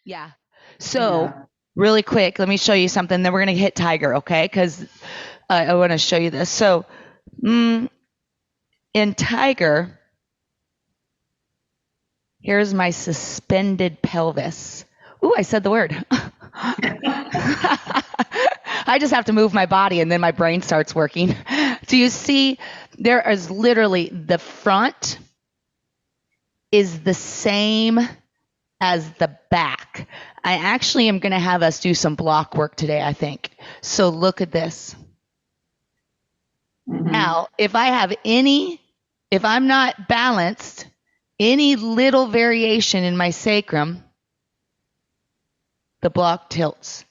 Yeah. So really quick, let me show you something. Then we're going to hit tiger, okay? Because I want to show you this. So in tiger, here's my suspended pelvis. Ooh, I said the word. I just have to move my body and then my brain starts working. Do you see there is literally the front is the same as the back. I actually am going to have us do some block work today, I think. So look at this. Now, if I'm not balanced, any little variation in my sacrum, the block tilts.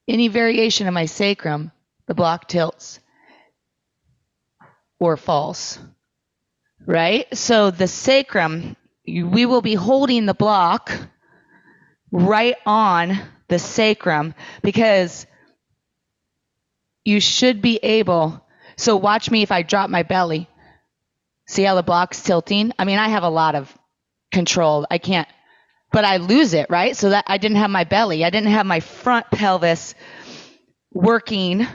Any variation in my sacrum, the block tilts or falls, right? So the sacrum, we will be holding the block right on the sacrum because you should be able. So watch me if I drop my belly. See how the block's tilting? I mean, I have a lot of control. I can't, but I lose it, right? So that I didn't have my belly. I didn't have my front pelvis working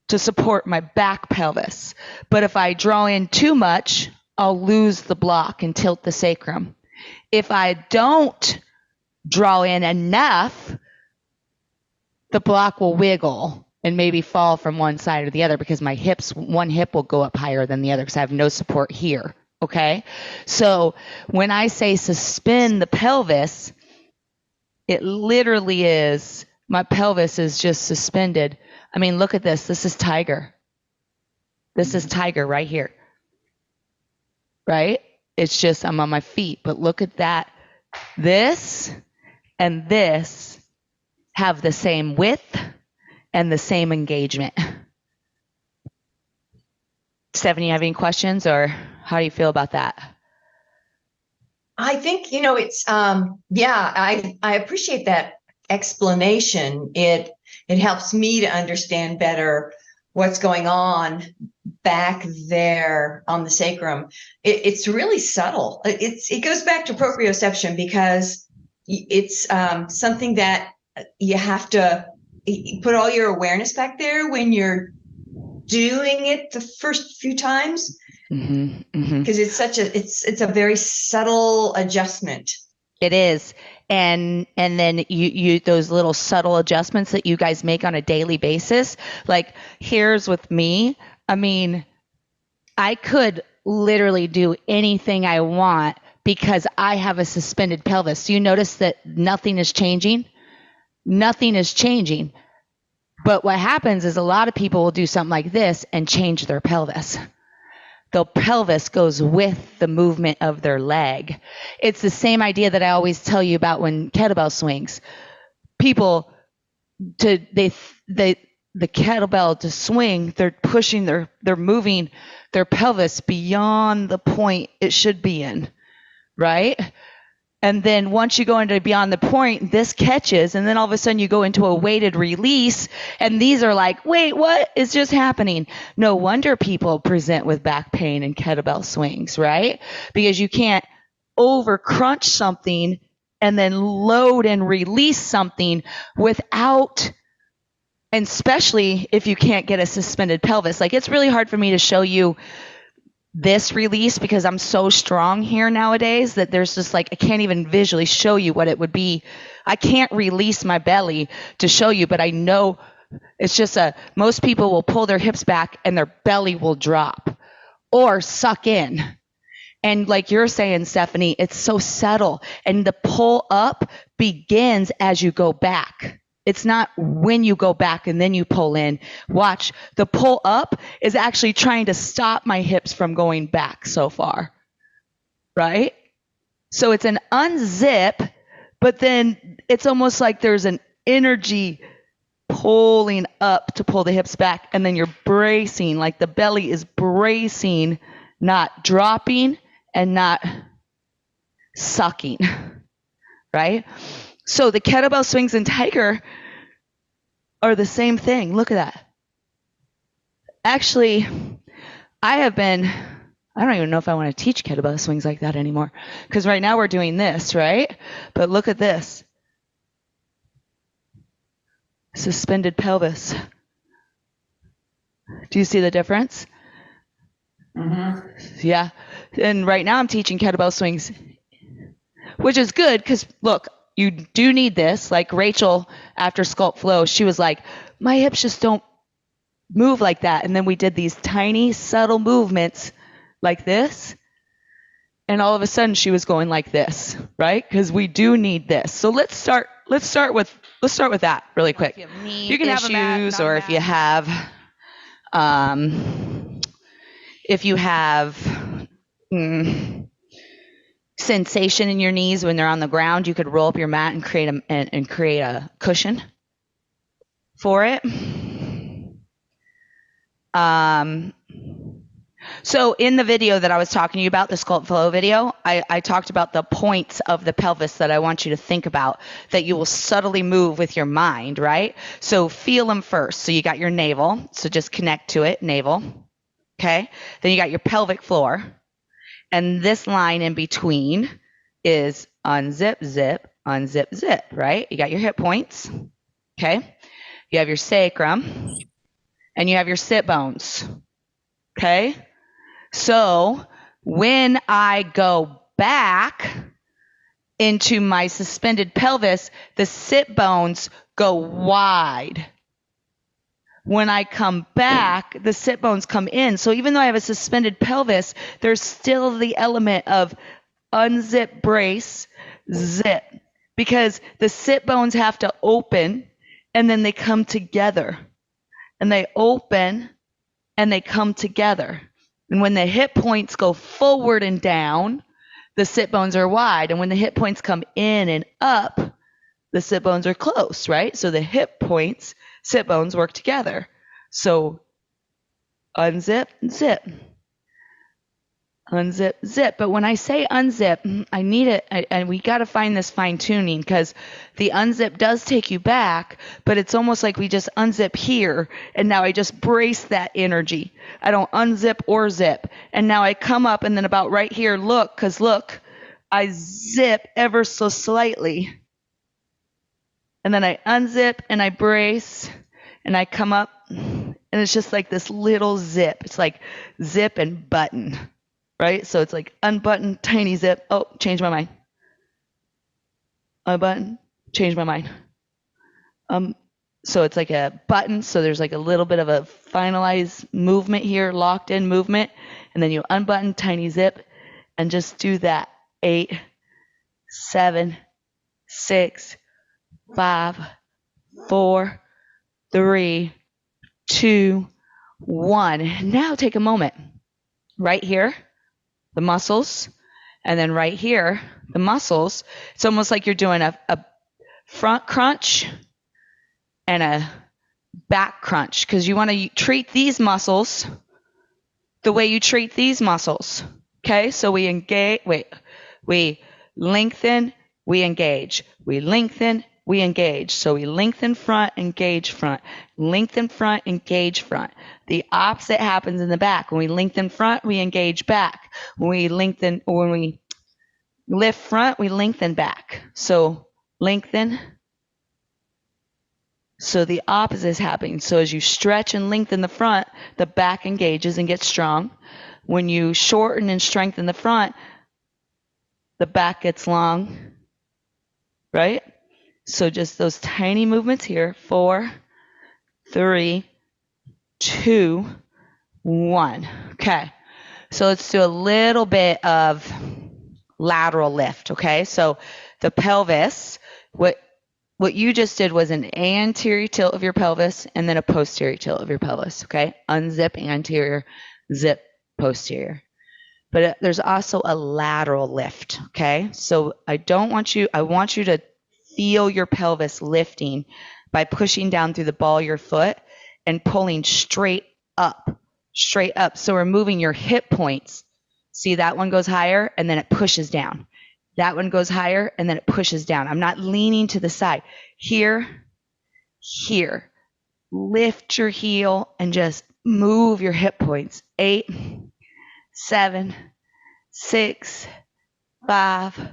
to support my back pelvis. But if I draw in too much, I'll lose the block and tilt the sacrum. If I don't draw in enough, the block will wiggle and maybe fall from one side or the other because my hips, one hip will go up higher than the other because I have no support here. Okay. So when I say suspend the pelvis, it literally is my pelvis is just suspended. I mean, look at this. This is tiger. This is tiger right here. Right? It's just I'm on my feet, but look at that. This and this have the same width and the same engagement. Stephanie, you have any questions or how do you feel about that? I think, it's, I appreciate that explanation. It helps me to understand better what's going on back there on the sacrum. It's really subtle. It goes back to proprioception because it's something that you have to put all your awareness back there when you're doing it the first few times. Because it's a very subtle adjustment. It is. And then you those little subtle adjustments that you guys make on a daily basis, like here's with me. I mean, I could literally do anything I want because I have a suspended pelvis. Do you notice that nothing is changing? Nothing is changing. But what happens is a lot of people will do something like this and change their pelvis. The pelvis goes with the movement of their leg. It's the same idea that I always tell you about when kettlebell swings. People, the kettlebell to swing, they're pushing, they're moving their pelvis beyond the point it should be in, right? And then once you go into beyond the point, this catches, and then all of a sudden you go into a weighted release, and these are like, wait, what is just happening? No wonder people present with back pain and kettlebell swings, right? Because you can't over crunch something and then load and release something without, and especially if you can't get a suspended pelvis. Like, it's really hard for me to show you this release because I'm so strong here nowadays that there's just like, I can't even visually show you what it would be. I can't release my belly to show you, but I know it's just most people will pull their hips back and their belly will drop or suck in. And like you're saying, Stephanie, it's so subtle. And the pull up begins as you go back. It's not when you go back and then you pull in. Watch, the pull up is actually trying to stop my hips from going back so far, right? So it's an unzip, but then it's almost like there's an energy pulling up to pull the hips back, and then you're bracing, like the belly is bracing, not dropping and not sucking, right? So the kettlebell swings in tiger are the same thing. Look at that. Actually, I don't even know if I want to teach kettlebell swings like that anymore because right now we're doing this, right? But look at this. suspended pelvis. Do you see the difference? Mm-hmm. Yeah. And right now I'm teaching kettlebell swings, which is good because look, you do need this. Like Rachel after Sculpt Flow, she was like, my hips just don't move like that. And then we did these tiny, subtle movements like this. And all of a sudden she was going like this, right? Because we do need this. So let's start with that really quick. You can have issues, or if you have sensation in your knees when they're on the ground, you could roll up your mat and create a cushion for it. So in the video that I was talking to you about, the Sculpt Flow video, I talked about the points of the pelvis that I want you to think about that you will subtly move with your mind, right? So feel them first. So you got your navel. So just connect to it, navel. Okay. Then you got your pelvic floor. And this line in between is unzip, zip, unzip, zip, right? You got your hip points. Okay. You have your sacrum and you have your sit bones. Okay. So when I go back into my suspended pelvis, the sit bones go wide. When I come back, the sit bones come in. So even though I have a suspended pelvis, there's still the element of unzip, brace, zip, because the sit bones have to open and then they come together. And they open and they come together. And when the hip points go forward and down, the sit bones are wide. And when the hip points come in and up, the sit bones are close, right? So the hip points, sit bones work together. So unzip, zip. Unzip, zip. But when I say unzip, I need it, and we got to find this fine tuning, because the unzip does take you back, but it's almost like we just unzip here, and now I just brace that energy. I don't unzip or zip. And now I come up, and then about right here, look, I zip ever so slightly. And then I unzip, and I brace, and I come up, and it's just like this little zip. It's like zip and button. Right? So it's like unbutton, tiny zip. Oh, change my mind. Unbutton, change my mind. So it's like a button. So there's like a little bit of a finalized movement here, locked in movement. And then you unbutton, tiny zip, and just do that. 8, 7, 6, 5, 4, 3, 2, 1. Now take a moment. Right here, the muscles, and then right here, the muscles. It's almost like you're doing a front crunch and a back crunch, because you want to treat these muscles the way you treat these muscles. Okay, so we engage, we lengthen, we engage, we lengthen, we engage. So we lengthen front, engage front, lengthen front, engage front. The opposite happens in the back. When we lengthen front, we engage back. When we lift front, we lengthen back. So lengthen. So the opposite is happening. So as you stretch and lengthen the front, the back engages and gets strong. When you shorten and strengthen the front, the back gets long, right? So just those tiny movements here. 4, 3, 2, 1. Okay. So let's do a little bit of lateral lift. Okay. So the pelvis, what you just did was an anterior tilt of your pelvis and then a posterior tilt of your pelvis. Okay. Unzip anterior, zip posterior. But there's also a lateral lift. Okay. So I want you to feel your pelvis lifting by pushing down through the ball of your foot and pulling straight up. So we're moving your hip points. See, that one goes higher and then it pushes down. That one goes higher and then it pushes down. I'm not leaning to the side. Here. Lift your heel and just move your hip points. 8, 7, 6, 5,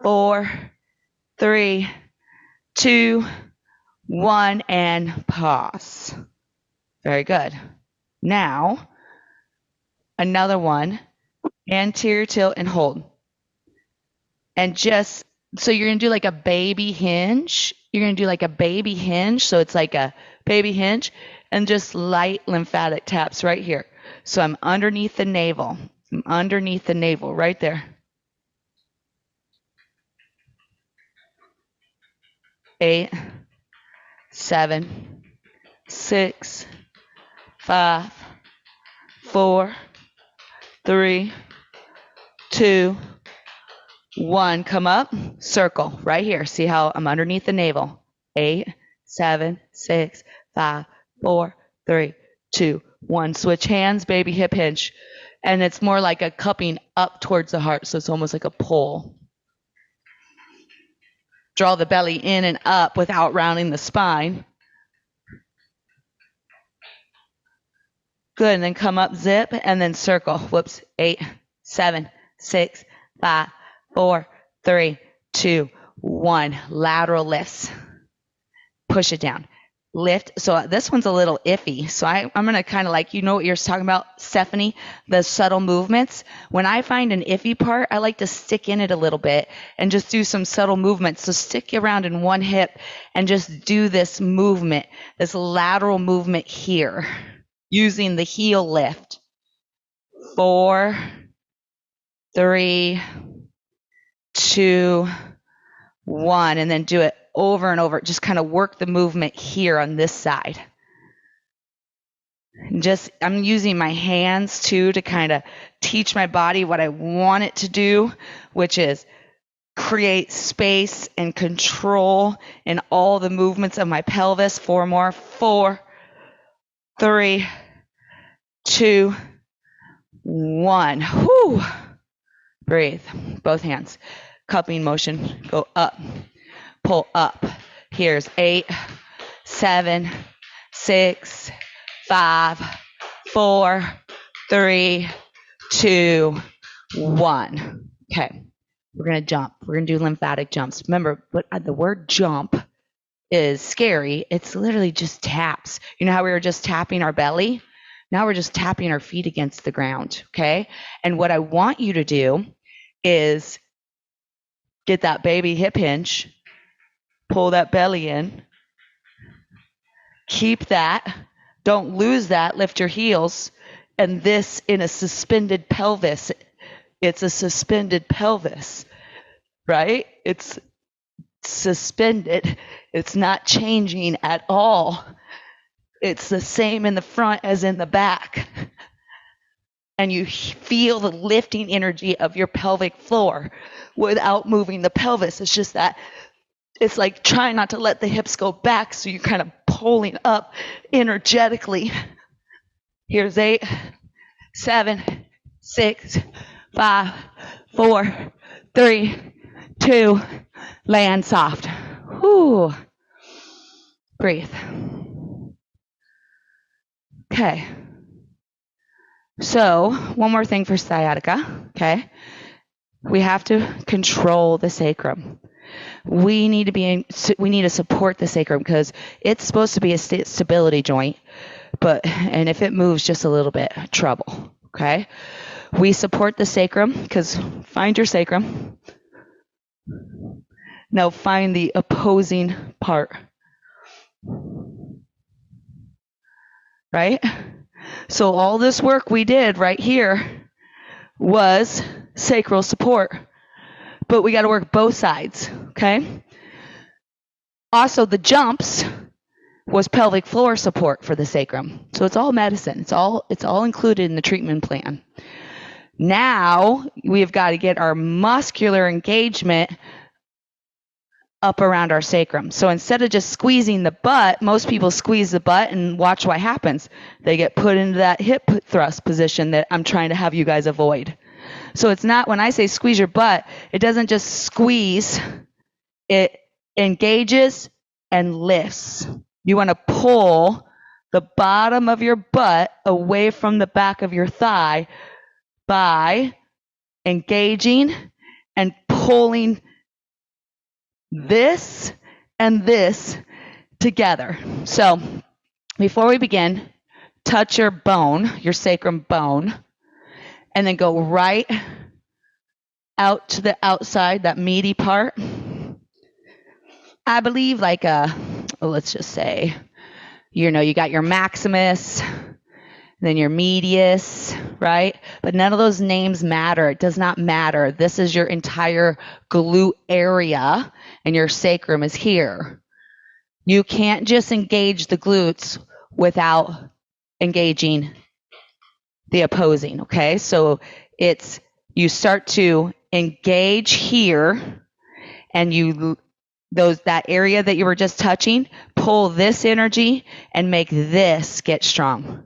4, 3, 2, 1, and pause. Very good. Now, another one, anterior tilt and hold. And just, so you're going to do like a baby hinge. You're going to do like a baby hinge. So it's like a baby hinge and just light lymphatic taps right here. So I'm underneath the navel. I'm underneath the navel right there. 8, 7, 6, 5, 4, 3, 2, 1. Come up, circle right here. See how I'm underneath the navel. 8, 7, 6, 5, 4, 3, 2, 1. Switch hands, baby hip hinge. And it's more like a cupping up towards the heart, so it's almost like a pull. Draw the belly in and up without rounding the spine. Good, and then come up, zip, and then circle. Whoops, 8, 7, 6, 5, 4, 3, 2, 1. Lateral lifts. Push it down. Lift. So this one's a little iffy. So I'm going to kind of like, you know what you're talking about, Stephanie, the subtle movements. When I find an iffy part, I like to stick in it a little bit and just do some subtle movements. So stick around in one hip and just do this movement, this lateral movement here, using the heel lift. 4, 3, 2, 1, and then do it over and over. Just kind of work the movement here on this side. And just, I'm using my hands too to kind of teach my body what I want it to do, which is create space and control in all the movements of my pelvis. 4 more. 4, 3, 2, 1. Whew. Breathe. Both hands. Cupping motion. Go up. Pull up. Here's 8, 7, 6, 5, 4, 3, 2, 1. Okay. We're going to jump. We're going to do lymphatic jumps. Remember, the word jump is scary. It's literally just taps. You know how we were just tapping our belly? Now we're just tapping our feet against the ground, okay? And what I want you to do is get that baby hip hinge, pull that belly in, keep that, don't lose that, lift your heels, and this in a suspended pelvis. It's a suspended pelvis, right? It's suspended. It's not changing at all. It's the same in the front as in the back. And you feel the lifting energy of your pelvic floor without moving the pelvis. It's just that it's like trying not to let the hips go back, so you're kind of pulling up energetically. Here's 8, 7, 6, 5, 4, 3, 2, land soft. Whew. Breathe. Okay. So, one more thing for sciatica, okay? We have to control the sacrum. We need to support the sacrum because it's supposed to be a stability joint, and if it moves just a little bit, trouble, okay? We support the sacrum because find your sacrum. Now find the opposing part. Right? So all this work we did right here was sacral support, but we got to work both sides, okay? Also, the jumps was pelvic floor support for the sacrum. So it's all medicine. It's all included in the treatment plan. Now we've got to get our muscular engagement up around our sacrum. So instead of just squeezing the butt, most people squeeze the butt and watch what happens. They get put into that hip thrust position that I'm trying to have you guys avoid. So it's not, when I say squeeze your butt, it doesn't just squeeze, it engages and lifts. You want to pull the bottom of your butt away from the back of your thigh by engaging and pulling this and this together. So before we begin, touch your bone, your sacrum bone, and then go right out to the outside, that meaty part. I believe like let's just say, you got your maximus, then your medius, right? But none of those names matter. It does not matter. This is your entire glute area, and your sacrum is here. You can't just engage the glutes without engaging the opposing, okay? So you start to engage here, and that area that you were just touching, pull this energy and make this get strong.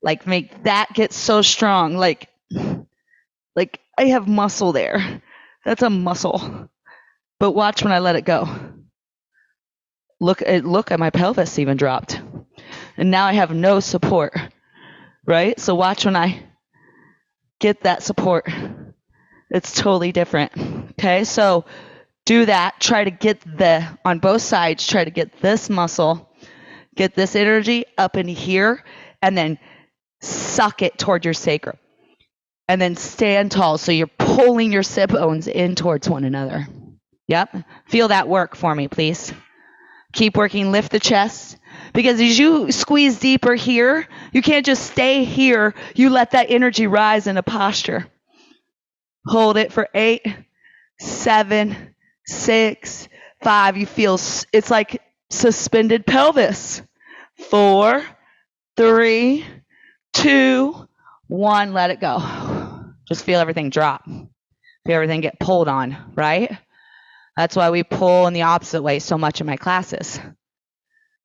Like make that get so strong. Like I have muscle there. That's a muscle. But watch when I let it go. Look at my pelvis even dropped. And now I have no support. Right? So watch when I get that support. It's totally different. Okay? So do that. Try to get on both sides, try to get this muscle, get this energy up in here, and then suck it toward your sacrum. And then stand tall. So you're pulling your sit bones in towards one another. Yep. Feel that work for me, please. Keep working. Lift the chest. Because as you squeeze deeper here, you can't just stay here. You let that energy rise into posture. Hold it for 8, 7, 6, 5. You feel it's like suspended pelvis. 4, 3, 2, 1. Let it go. Just feel everything drop. Feel everything get pulled on, right? That's why we pull in the opposite way so much in my classes.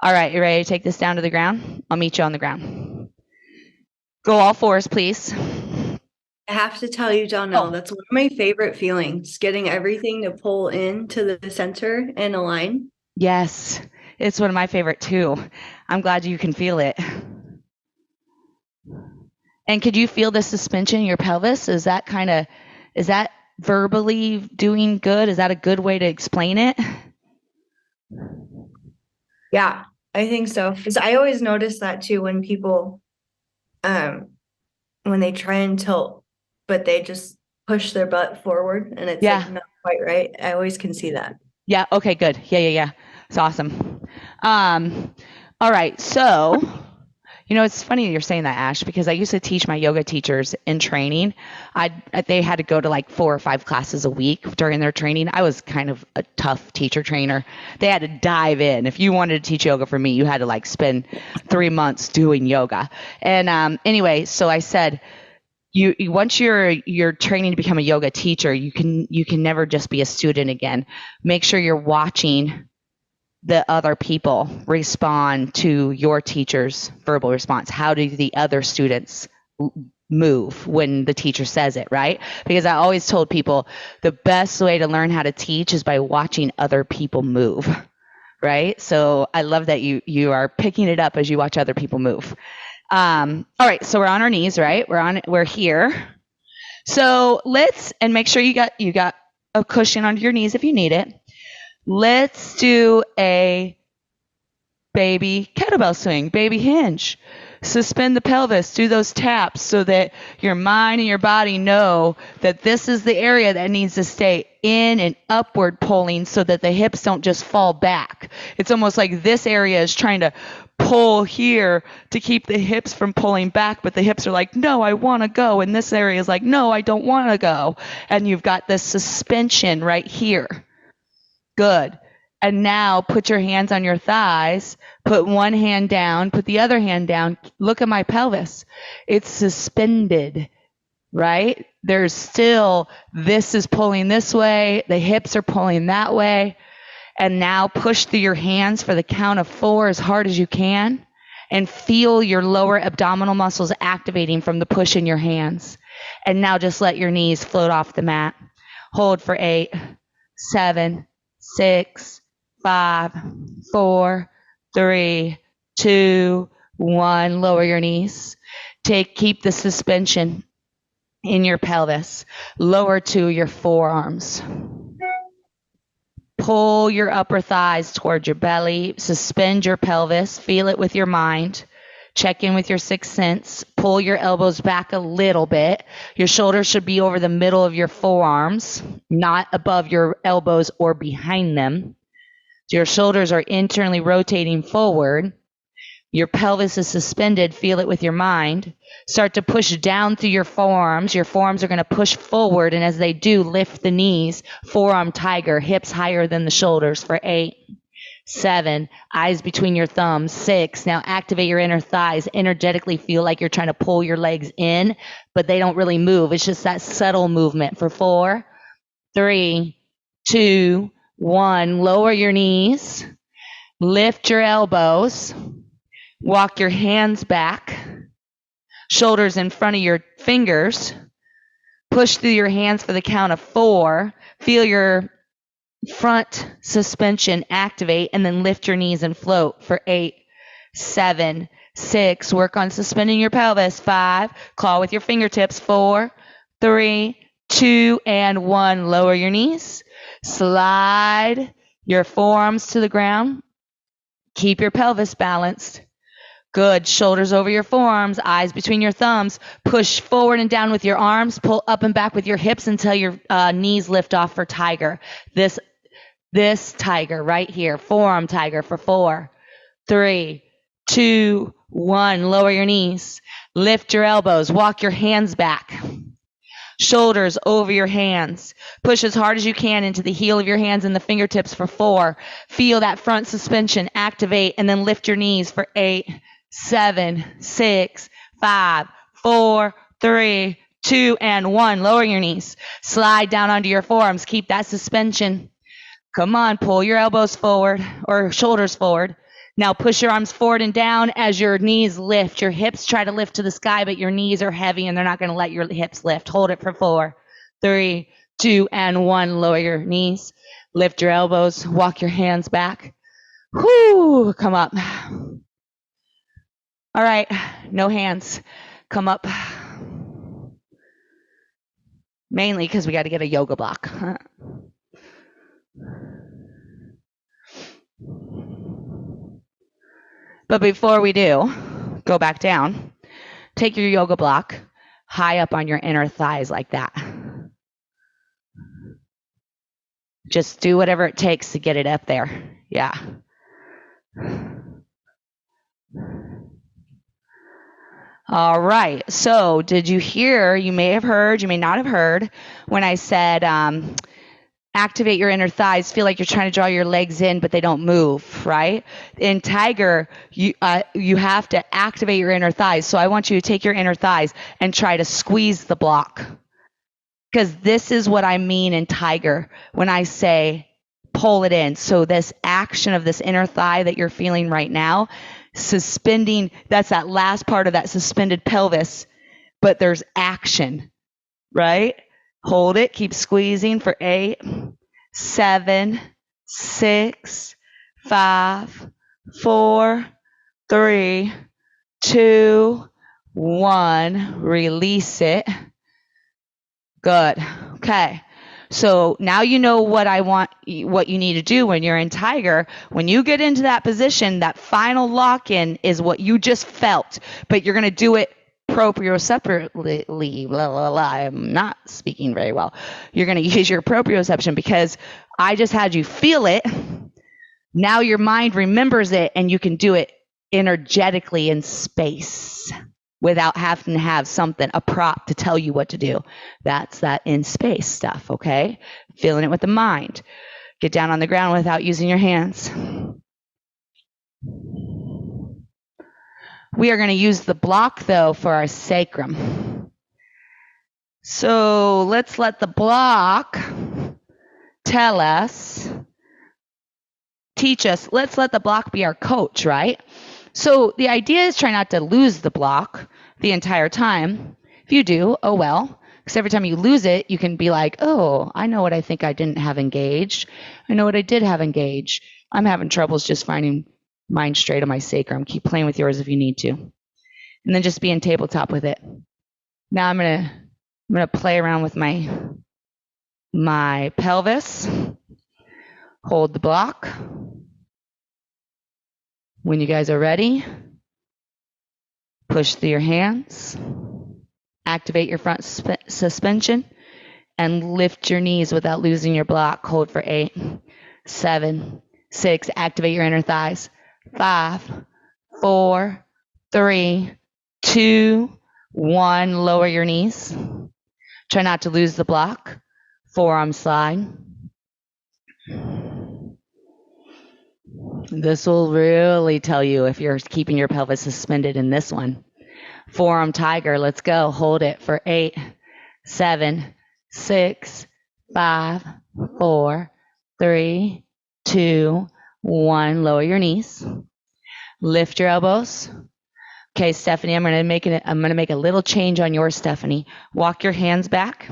All right, you ready to take this down to the ground? I'll meet you on the ground. Go all fours, please. I have to tell you, Donnell, that's one of my favorite feelings, getting everything to pull into the center and align. Yes, it's one of my favorite too. I'm glad you can feel it. And could you feel the suspension in your pelvis? Is that verbally doing good? Is that a good way to explain it? Yeah, I think so. Because I always notice that too when people, when they try and tilt, but they just push their butt forward and it's like not quite right. I always can see that. Yeah. Okay, good. Yeah. It's awesome. All right. So, it's funny you're saying that, Ash, because I used to teach my yoga teachers in training. They had to go to like 4 or 5 classes a week during their training. I was kind of a tough teacher trainer. They had to dive in. If you wanted to teach yoga for me, you had to like spend 3 months doing yoga. And anyway, so I said, once you're training to become a yoga teacher, you can never just be a student again. Make sure you're watching the other people respond to your teacher's verbal response. How do the other students move when the teacher says it, right? Because I always told people the best way to learn how to teach is by watching other people move, right? So I love that you are picking it up as you watch other people move. All right, so we're on our knees, right? We're here. So and make sure you got a cushion under your knees if you need it. Let's do a baby kettlebell swing, baby hinge. Suspend the pelvis, do those taps so that your mind and your body know that this is the area that needs to stay in and upward pulling so that the hips don't just fall back. It's almost like this area is trying to pull here to keep the hips from pulling back, but the hips are like, no, I want to go. And this area is like, no, I don't want to go. And you've got this suspension right here. Good. And now put your hands on your thighs, put one hand down, put the other hand down. Look at my pelvis. It's suspended, right? There's still, this is pulling this way. The hips are pulling that way. And now push through your hands for the count of 4 as hard as you can. And feel your lower abdominal muscles activating from the push in your hands. And now just let your knees float off the mat. Hold for 8, 7, 6, 5, 4, 3, 2, 1. Lower your knees. Keep the suspension in your pelvis. Lower to your forearms. pull your upper thighs toward your belly, suspend your pelvis, feel it with your mind. Check in with your sixth sense. Pull your elbows back a little bit. Your shoulders should be over the middle of your forearms, not above your elbows or behind them. So your shoulders are internally rotating forward. Your pelvis is suspended. Feel it with your mind. Start to push down through your forearms. Your forearms are going to push forward, and as they do, lift the knees. Forearm tiger, hips higher than the shoulders for 8, 7, eyes between your thumbs, 6. Now activate your inner thighs. Energetically feel like you're trying to pull your legs in, but they don't really move. It's just that subtle movement for 4, 3, 2, 1. Lower your knees. Lift your elbows. Walk your hands back. Shoulders in front of your fingers. Push through your hands for the count of 4. Feel your front suspension activate, and then lift your knees and float for 8, 7, 6. Work on suspending your pelvis. 5. Claw with your fingertips. 4, 3, 2, and 1. Lower your knees. Slide your forearms to the ground. Keep your pelvis balanced. Good. Shoulders over your forearms, eyes between your thumbs. Push forward and down with your arms. Pull up and back with your hips until your knees lift off for tiger. This tiger right here, forearm tiger for 4, 3, 2, 1. Lower your knees. Lift your elbows. Walk your hands back. Shoulders over your hands. Push as hard as you can into the heel of your hands and the fingertips for 4. Feel that front suspension activate, and then lift your knees for 8, 7, 6, 5, 4, 3, 2, and 1. Lower your knees. Slide down onto your forearms. Keep that suspension. Come on, pull your elbows forward or shoulders forward. Now push your arms forward and down as your knees lift. Your hips try to lift to the sky, but your knees are heavy and they're not going to let your hips lift. Hold it for 4, 3, 2, and 1. Lower your knees. Lift your elbows. Walk your hands back. Whoo, come up. All right, no hands. Come up. Mainly because we got to get a yoga block. But before we do, go back down. Take your yoga block high up on your inner thighs like that. Just do whatever it takes to get it up there. Yeah. All right. So did you hear, you may have heard, you may not have heard, when I said activate your inner thighs, feel like you're trying to draw your legs in, but they don't move, right? In tiger, you have to activate your inner thighs. So I want you to take your inner thighs and try to squeeze the block. Because this is what I mean in tiger when I say pull it in. So this action of this inner thigh that you're feeling right now, suspending, that's that last part of that suspended pelvis, but there's action, right? Hold it, keep squeezing for 8, 7, 6, 5, 4, 3, 2, 1. Release it. Good. Okay. So now you know what what you need to do when you're in tiger. When you get into that position, that final lock-in is what you just felt, but you're going to do it proprioceptively. Blah, blah, blah. I'm not speaking very well. You're going to use your proprioception because I just had you feel it. Now your mind remembers it and you can do it energetically in space without having to have something, a prop to tell you what to do. That's that in space stuff, okay? Feeling it with the mind. Get down on the ground without using your hands. We are going to use the block, though, for our sacrum. So let's let the block tell us, teach us. Let's let the block be our coach, right? So the idea is try not to lose the block the entire time. If you do, oh well. Because every time you lose it, you can be like, oh, I know what I think I didn't have engaged. I know what I did have engaged. I'm having troubles just finding mind straight on my sacrum. Keep playing with yours if you need to. And then just be in tabletop with it. Now I'm gonna play around with my pelvis. Hold the block. When you guys are ready, push through your hands, activate your front suspension, and lift your knees without losing your block. Hold for 8, 7, 6. Activate your inner thighs. 5, 4, 3, 2, 1. Lower your knees. Try not to lose the block. Forearm slide. This will really tell you if you're keeping your pelvis suspended in this one. Forearm tiger. Let's go. Hold it for 8, 7, 6, 5, 4, 3, 2, 1. Lower your knees. Lift your elbows. Okay, Stephanie, I'm gonna make a little change on yours, Stephanie. Walk your hands back.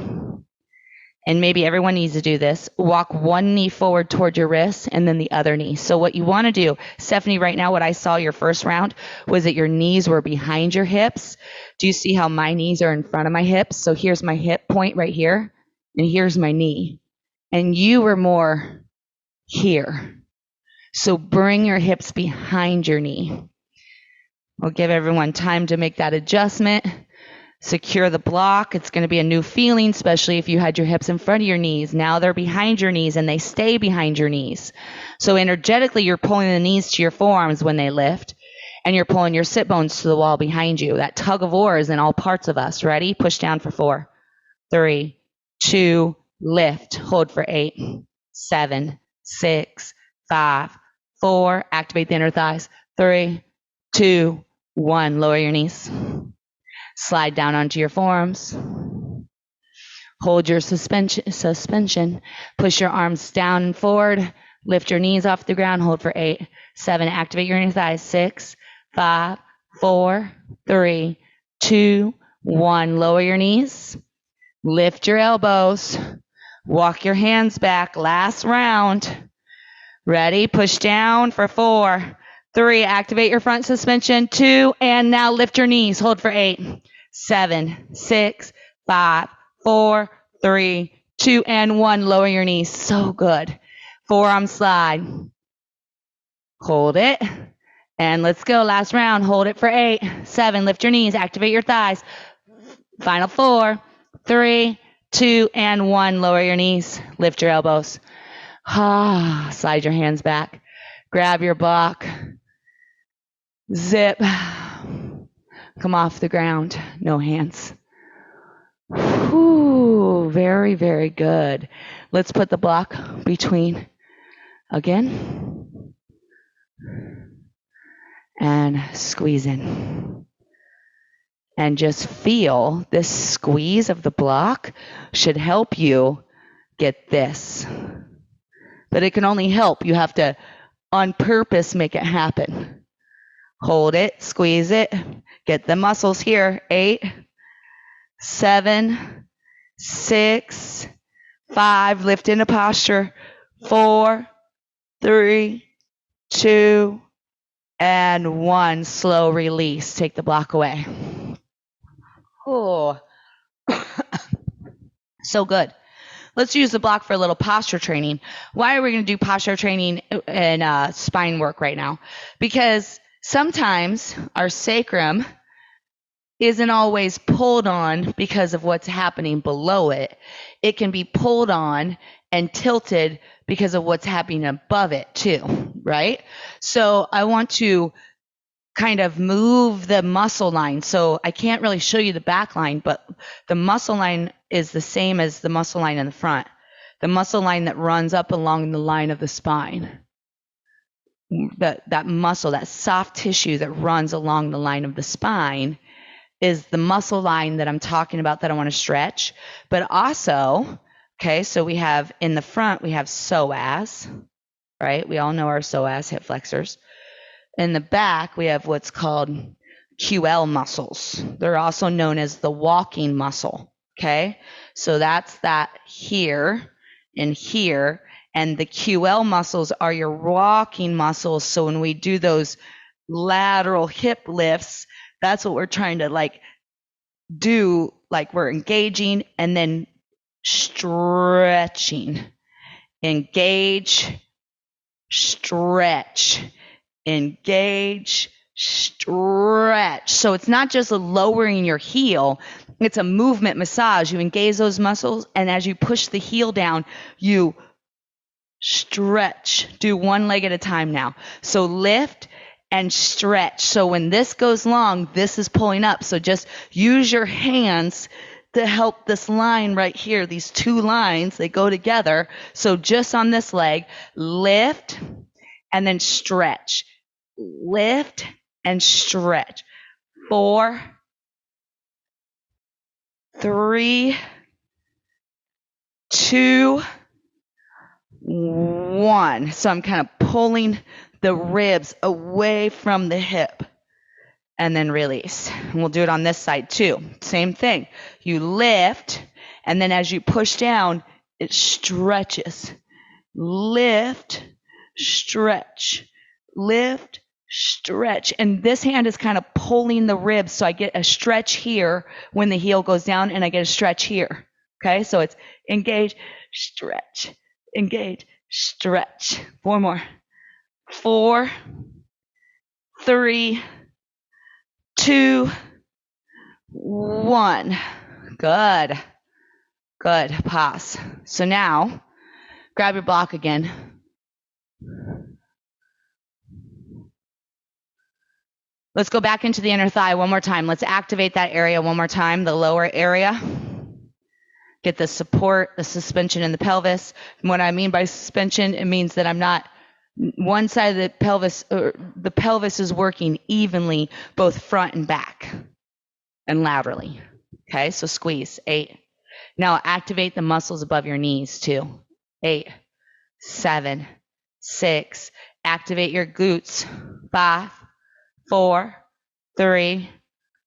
And maybe everyone needs to do this. Walk one knee forward toward your wrist and then the other knee. So what you want to do, Stephanie, right now, what I saw your first round was that your knees were behind your hips. Do you see how my knees are in front of my hips? So here's my hip point right here, and here's my knee. And you were more here. So bring your hips behind your knee. We'll give everyone time to make that adjustment. Secure the block. It's going to be a new feeling, especially if you had your hips in front of your knees. Now they're behind your knees and they stay behind your knees. So energetically, you're pulling the knees to your forearms when they lift, and you're pulling your sit bones to the wall behind you. That tug of war is in all parts of us. Ready? Push down for 4, 3, 2, lift. Hold for 8, 7, 6, 5, 4. Activate the inner thighs. 3, 2, 1. Lower your knees. Slide down onto your forearms. Hold your suspension. Push your arms down and forward. Lift your knees off the ground. Hold for 8, 7. Activate your inner thighs. 6, 5, 4, 3, 2, 1. Lower your knees. Lift your elbows. Walk your hands back. Last round. Ready? Push down for 4, 3. Activate your front suspension. 2. And now lift your knees. Hold for 8, 7, 6, 5, 4, 3, 2, and 1. Lower your knees. So good. Forearm slide. Hold it. And let's go. Last round. Hold it for 8, 7. Lift your knees. Activate your thighs. Final 4, 3, 2, and 1. Lower your knees. Lift your elbows. Slide your hands back. Grab your block. Zip. Come off the ground. No hands. Whew, very, very good. Let's put the block between again. And squeeze in. And just feel this squeeze of the block should help you get this. But it can only help. You have to, on purpose, make it happen. Hold it, squeeze it, get the muscles here. 8, 7, 6, 5, lift into posture. 4, 3, 2, and 1. Slow release. Take the block away. Oh, so good. Let's use the block for a little posture training. Why are we going to do posture training and spine work right now? Because sometimes our sacrum isn't always pulled on because of what's happening below it. It can be pulled on and tilted because of what's happening above it too, right? So I want to kind of move the muscle line. So I can't really show you the back line, but the muscle line is the same as the muscle line in the front. The muscle line that runs up along the line of the spine. That muscle, that soft tissue that runs along the line of the spine is the muscle line that I'm talking about that I want to stretch. But also, okay, so we have in the front, we have psoas, right? We all know our psoas, hip flexors. In the back, we have what's called QL muscles. They're also known as the walking muscle, okay? So that's that here and here. And the QL muscles are your walking muscles. So when we do those lateral hip lifts, that's what we're trying to like do, like we're engaging and then stretching. Engage, stretch, engage, stretch. So it's not just a lowering your heel, it's a movement massage. You engage those muscles, and as you push the heel down, you stretch. Do one leg at a time now. So lift and stretch. So when this goes long, this is pulling up. So just use your hands to help this line right here. These two lines, they go together. So just on this leg, lift and then stretch. Lift and stretch. 4, 3, 2, 1. So I'm kind of pulling the ribs away from the hip and then release. And we'll do it on this side too. Same thing. You lift, and then as you push down, it stretches. Lift, stretch, lift, stretch. And this hand is kind of pulling the ribs. So I get a stretch here when the heel goes down, and I get a stretch here. Okay, so it's engage, stretch, engage, stretch. 4 more. 4, 3, 2, 1. Good. Good. Pause. So now, grab your block again. Let's go back into the inner thigh one more time. Let's activate that area one more time, the lower area. Get the support, the suspension in the pelvis. And what I mean by suspension, it means that I'm not one side of the pelvis, or the pelvis is working evenly, both front and back and laterally. Okay, so squeeze. 8. Now activate the muscles above your knees too. 8, 7, 6. Activate your glutes. 5, 4, 3,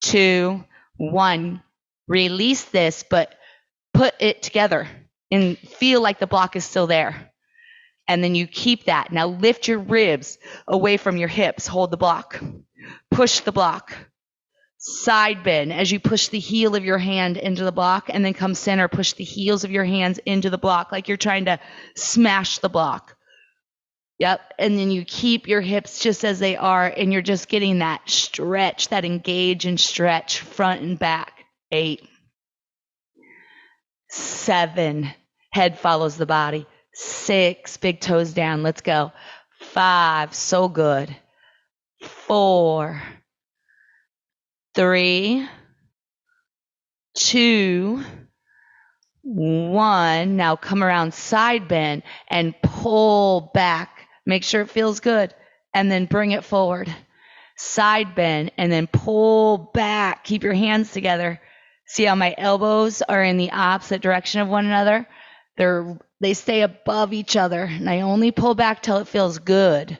2, 1. Release this, but put it together and feel like the block is still there. And then you keep that. Now lift your ribs away from your hips. Hold the block. Push the block. Side bend as you push the heel of your hand into the block, and then come center. Push the heels of your hands into the block like you're trying to smash the block. Yep. And then you keep your hips just as they are, and you're just getting that stretch, that engage and stretch front and back. 8, 7, head follows the body. 6, big toes down. Let's go. 5, so good. 4, 3, 2, 1. Now come around side bend and pull back. Make sure it feels good. And then bring it forward. Side bend and then pull back. Keep your hands together. See how my elbows are in the opposite direction of one another? They stay above each other. And I only pull back till it feels good.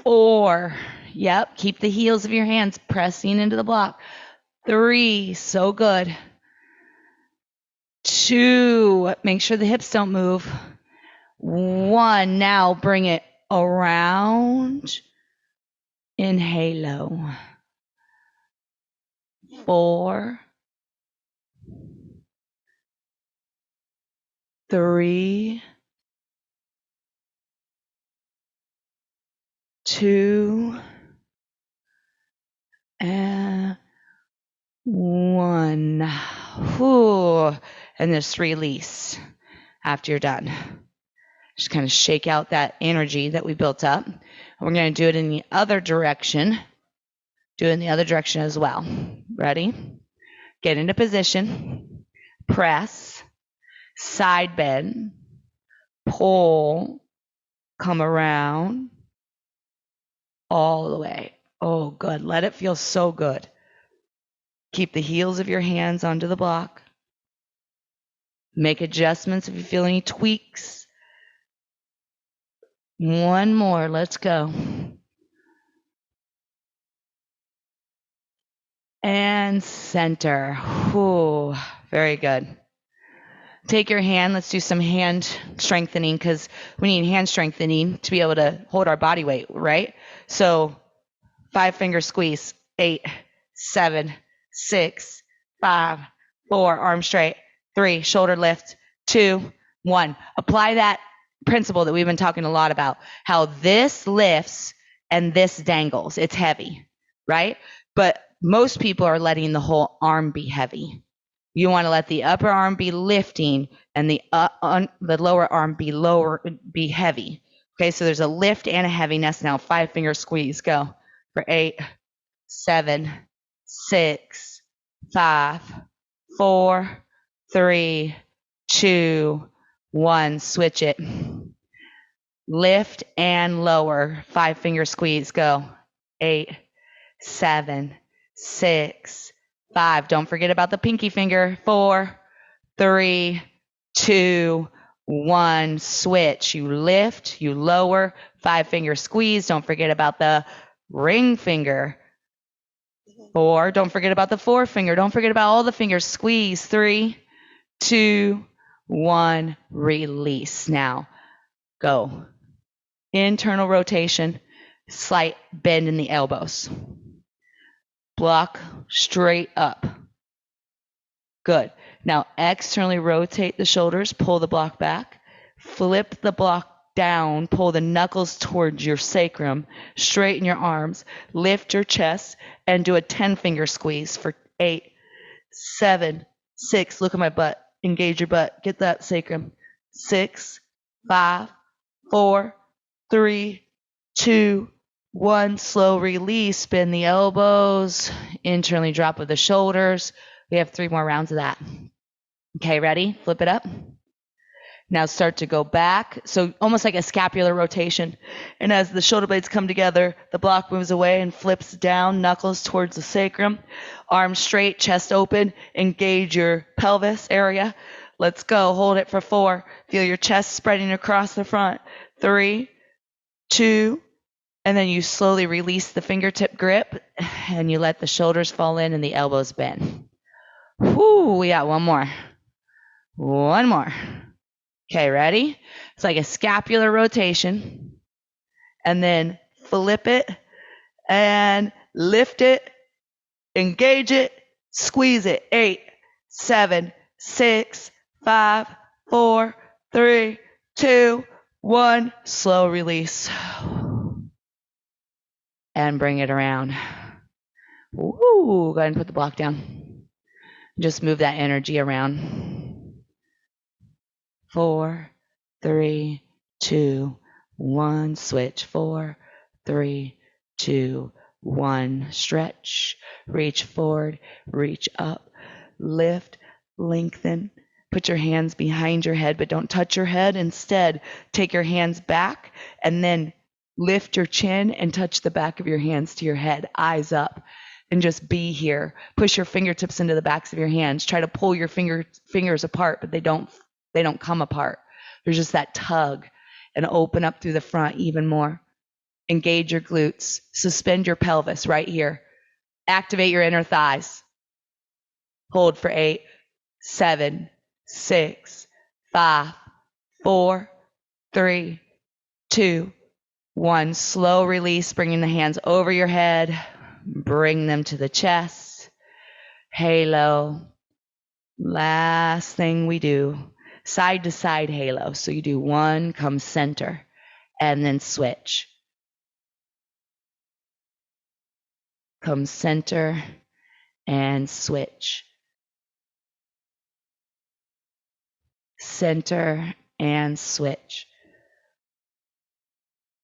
4. Yep. Keep the heels of your hands pressing into the block. 3. So good. 2. Make sure the hips don't move. 1. Now bring it around. Inhale. 4, 3, 2, and 1. Whew. And just release after you're done. Just kind of shake out that energy that we built up. We're going to do it in the other direction. Do it in the other direction as well. Ready? Get into position. Press. Side bend. Pull. Come around. All the way. Oh, good. Let it feel so good. Keep the heels of your hands onto the block. Make adjustments if you feel any tweaks. 1 more. Let's go. And center. Whew. Very good. Take your hand. Let's do some hand strengthening, because we need hand strengthening to be able to hold our body weight, right? So 5-finger squeeze. 8, 7, 6, 5, 4. Arm straight. 3. Shoulder lift. 2, 1. Apply that principle that we've been talking a lot about, how this lifts and this dangles. It's heavy, right? But most people are letting the whole arm be heavy. You want to let the upper arm be lifting and the lower arm be heavy. Okay, so there's a lift and a heaviness. Now 5-finger squeeze. Go for 8, 7, 6, 5, 4, 3, 2, 1. Switch it. Lift and lower. 5-finger squeeze. Go. 8, 7, 6, 5. Don't forget about the pinky finger. 4, 3, 2, 1. Switch. You lift, you lower. 5-finger squeeze. Don't forget about the ring finger. 4. Don't forget about the forefinger. Don't forget about all the fingers. Squeeze. 3, 2, 1. Release. Now go. Internal rotation. Slight bend in the elbows. Block straight up. Good. Now externally rotate the shoulders, pull the block back, flip the block down, pull the knuckles towards your sacrum, straighten your arms, lift your chest, and do a 10-finger squeeze for 8, 7, 6. Look at my butt. Engage your butt. Get that sacrum. 6, 5, 4, 3, 2, 1. Slow release. Bend the elbows. Internally drop with the shoulders. We have 3 more rounds of that. Okay, ready? Flip it up. Now start to go back. So almost like a scapular rotation. And as the shoulder blades come together, the block moves away and flips down, knuckles towards the sacrum. Arms straight, chest open. Engage your pelvis area. Let's go. Hold it for 4. Feel your chest spreading across the front. 3, 2, and then you slowly release the fingertip grip and you let the shoulders fall in and the elbows bend. Whoo, we got one more. One more. Okay, ready? It's like a scapular rotation. And then flip it and lift it, engage it, squeeze it. 8, 7, 6, 5, 4, 3, 2, 1. Slow release. And bring it around. Woo, go ahead and put the block down. Just move that energy around. 4, 3, 2, 1. Switch. 4, 3, 2, 1. Stretch. Reach forward. Reach up. Lift. Lengthen. Put your hands behind your head, but don't touch your head. Instead, take your hands back and then lift your chin and touch the back of your hands to your head. Eyes up. And just be here. Push your fingertips into the backs of your hands. Try to pull your fingers apart, but they don't come apart. There's just that tug. And open up through the front even more. Engage your glutes. Suspend your pelvis right here. Activate your inner thighs. Hold for 8, 7, 6, 5, 4, 3, 2, 1. Slow release, bringing the hands over your head. Bring them to the chest. Halo. Last thing we do. Side to side halo. So you do 1, come center, and then switch. Come center and switch. Center and switch.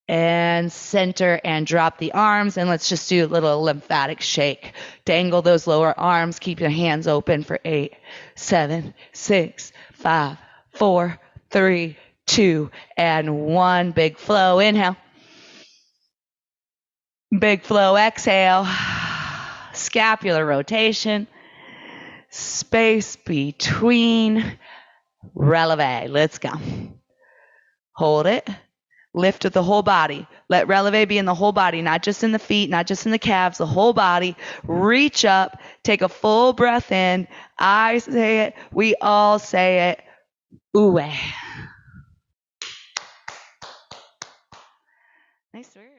And center and drop the arms. And let's just do a little lymphatic shake. Dangle those lower arms. Keep your hands open for 8, 7, 6, 5, 4, 3, 2, and 1. Big flow. Inhale. Big flow. Exhale. Scapular rotation. Space between. Releve. Let's go. Hold it. Lift with the whole body. Let releve be in the whole body, not just in the feet, not just in the calves, the whole body. Reach up. Take a full breath in. I say it. We all say it. Ooh. Nice work.